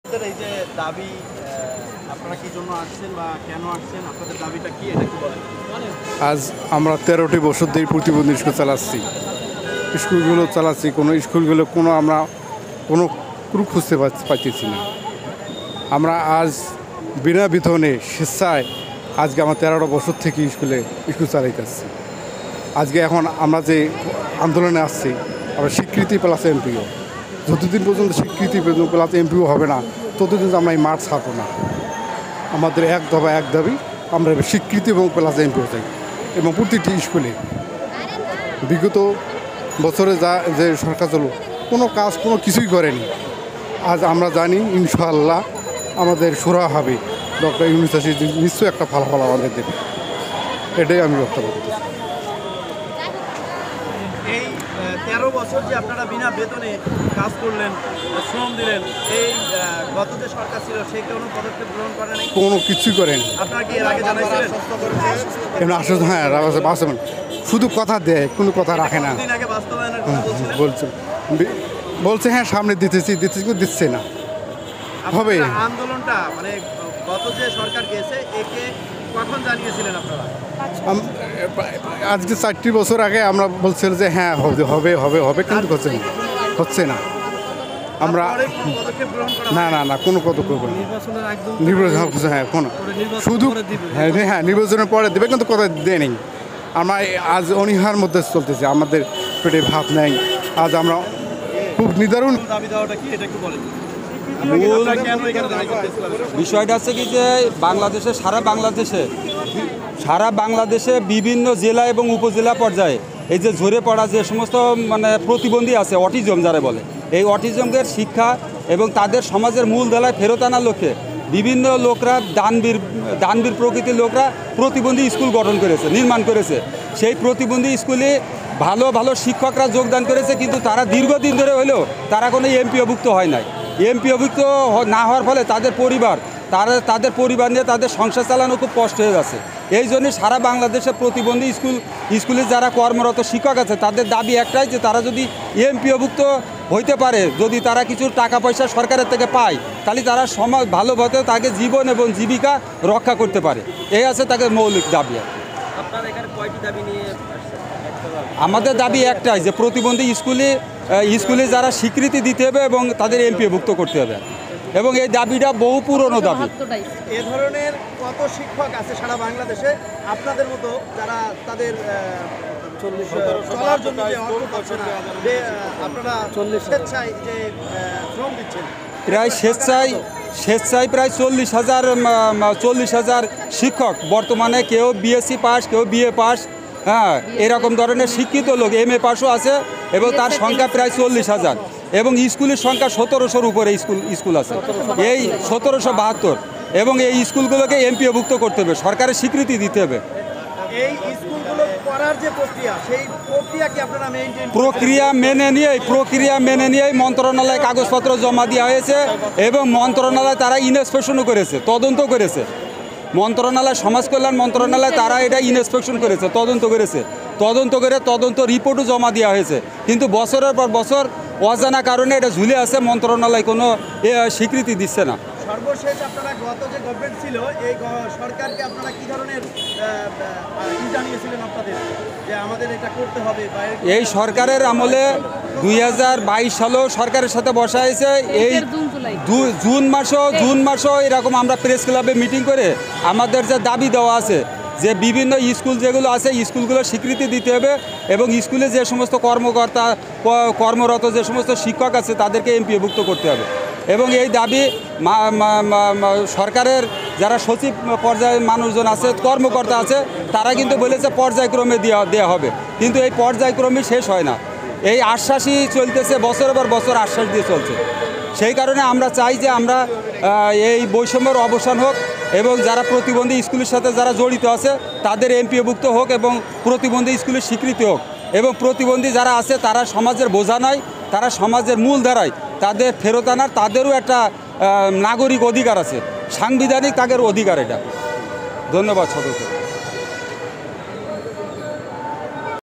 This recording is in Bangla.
এই যে দাবি আপনারা কি জন্য আসছেন বা কেন আসছেন, আপনাদের দাবিটা কি এটা কি বলেন? আজ আমরা 13টি বছর ধরে প্রতিবন্ধী স্কুল চালাচ্ছি, কোনো স্কুলগুলো আমরা কোনো ক্রু খুঁজতে পারতেছি না। আমরা আজ বিনা বেতনে স্বেচ্ছায় আজকে আমার 13টা বছর থেকে স্কুল চালাইতেছি। আজকে এখন আমরা যে আন্দোলনে আসছি, আমরা স্বীকৃতি প্লাস এমপিও, যতদিন পর্যন্ত স্বীকৃতি প্লাস এমপিও হবে না ততদিন আমরা এই মাঠ ছাড়বো না। আমাদের এক দাবি আমরা স্বীকৃতি এবং প্লাস এমপিও চাই। এবং প্রতিটি স্কুলে বিগত বছরে যে সরকার চলো কোনো কিছুই করেনি। আজ আমরা জানি ইনশাআল্লাহ আমাদের সুরা হবে, ডক্টর ইউনূস নিশ্চয়ই একটা ফলাফল আমাদের দেবে, এটাই আমি বক্তব্য করতেছি। এই 13 বছর যে আপনারা বিনা বেতনে কাজ করলেন, শ্রম দিলেন, এই গত যে সরকার ছিল সে কোনো পদক্ষেপ গ্রহণ করে নাই, কোনো কিছুই করেনি। আপনারা কি এর আগে জানাইছিলেন? এমনি আসলে হ্যাঁ বাস্তবায়ন শুধু কথা দেয়, কোনো কথা রাখে না। দিন আগে বাস্তবায়নের কথা বলছিলেন? বলছে হ্যাঁ সামনে দিতেছি দিচ্ছে না। হবে আন্দোলনটা মানে গত যে সরকার গেছে একে কখন জানিয়েছিলেন আপনারা? আজকে 4টি বছর আগে আমরা বলছিলাম যে হ্যাঁ হবে কিন্তু হচ্ছে না। আমরা না কোনো পদক্ষেপ নির্বাচন হ্যাঁ কোনো শুধু হ্যাঁ নির্বাচনের পরে দেবে, কিন্তু কথা দিয়ে নেই। আমরা আজ অনীহার মধ্যে চলতেছে, আমাদের পেটে ভাত নেই। আজ আমরা খুব নিদারুণ দাবি দেওয়াটা কি এটা একটু বলেন। বিষয়টা হচ্ছে কি যে সারা বাংলাদেশে বিভিন্ন জেলা এবং উপজেলা পর্যায়ে এই যে ঝরে পড়া যে সমস্ত মানে প্রতিবন্ধী আছে, অটিজম যারা বলে, এই অটিজমদের শিক্ষা এবং তাদের সমাজের মূল ধারায় ফেরত আনার লক্ষ্যে বিভিন্ন লোকরা দানবীর প্রকৃতির লোকরা প্রতিবন্ধী স্কুল নির্মাণ করেছে। সেই প্রতিবন্ধী স্কুলে ভালো শিক্ষকরা যোগদান করেছে, কিন্তু তারা দীর্ঘদিন ধরে হলেও তারা কোনো এমপিওভুক্ত হয় নাই। এমপিওভুক্ত না হওয়ার ফলে তাদের পরিবার নিয়ে তাদের সংসার চালানো খুব কষ্ট হয়ে যাচ্ছে। এই জন্যই সারা বাংলাদেশে প্রতিবন্ধী স্কুলে যারা কর্মরত শিক্ষক আছে তাদের দাবি একটাই, যে তারা যদি এমপিওভুক্ত হইতে পারে, যদি তারা কিছু টাকা পয়সা সরকারের থেকে পায়, তাহলে তারা সমাজ ভালোভাবে তাকে জীবন এবং জীবিকা রক্ষা করতে পারে। এই আছে তাদের মৌলিক দাবি। আমাদের দাবি একটাই, যে প্রতিবন্ধী স্কুলে যারা স্বীকৃতি দিতে হবে এবং তাদের এমপিওভুক্ত করতে হবে, এবং এই দাবিটা বহু পুরনো দাবি। এ ধরনের কত শিক্ষক আছে সারা বাংলাদেশে আপনাদের মতো, যারা তাদের চলার জন্য যে অর্থ পাচ্ছে না, যে আপনারা স্বেচ্ছায় যে শ্রম দিচ্ছেন? প্রায় স্বেচ্ছায় প্রায় 40,000 শিক্ষক বর্তমানে, কেউ বিএসসি পাস, কেউ বিএ পাস, হ্যাঁ এরকম ধরনের শিক্ষিত লোক, এমএ পাসও আছে, এবং তার সংখ্যা প্রায় 40,000, এবং স্কুলের সংখ্যা 1700-র উপরে স্কুল আছে, এই 1772, এবং এই স্কুলগুলোকে এমপিওভুক্ত করতে হবে, সরকারের স্বীকৃতি দিতে হবে। এই স্কুলগুলো করার যে প্রক্রিয়া, সেই প্রক্রিয়া কি আপনারা মেইনটেইন? প্রক্রিয়া মেনে নিয়েই মন্ত্রণালয়ে কাগজপত্র জমা দেওয়া হয়েছে, এবং মন্ত্রণালয় তারা ইন্সপেকশনও করেছে, তদন্ত করেছে। সমাজ কল্যাণ মন্ত্রণালয় তারা এটা ইন্সপেকশন করেছে, তদন্ত করে তদন্ত রিপোর্টও জমা দেওয়া হয়েছে, কিন্তু বছরের পর বছর অজানা কারণে এটা ঝুলে আছে, মন্ত্রণালয় কোনো স্বীকৃতি দিচ্ছে না। সর্বশেষ আপনারা গত যে গভর্নমেন্ট ছিল, এই সরকারকে আপনারা কি ধরনের জানিয়েছিলেন আপনাদের, যে আমাদের এটা করতে হবে? এই সরকারের আমলে 2022 সালেও সরকারের সাথে বসা হয়েছে, এই জুন মাসও এরকম আমরা প্রেস ক্লাবে মিটিং করে আমাদের যে দাবি দেওয়া আছে, যে বিভিন্ন স্কুল যেগুলো আছে স্কুলগুলো স্বীকৃতি দিতে হবে, এবং স্কুলে যে সমস্ত কর্মরত যে সমস্ত শিক্ষক আছে তাদেরকে এমপিওভুক্ত করতে হবে, এবং এই দাবি সরকারের যারা সচিব পর্যায়ের মানুষজন আছে, কর্মকর্তা আছে, তারা কিন্তু বলেছে পর্যায়ক্রমে দেওয়া হবে, কিন্তু এই পর্যায়ক্রমে শেষ হয় না। এই আশ্বাসই চলতেছে, বছরের পর বছর আশ্বাস দিয়ে চলছে। সেই কারণে আমরা চাই যে আমরা এই বৈষম্যের অবসান হোক, এবং যারা প্রতিবন্ধী স্কুলের সাথে যারা জড়িত আছে তাদের এমপিওভুক্ত হোক, এবং প্রতিবন্ধী স্কুলের স্বীকৃতি হোক, এবং প্রতিবন্ধী যারা আছে তারা সমাজের বোঝা নয়, তারা সমাজের মূল ধারায় তাদের ফেরত আনার তাদেরও একটা নাগরিক অধিকার আছে, সাংবিধানিক তাদের অধিকার এটা। ধন্যবাদ সকলকে।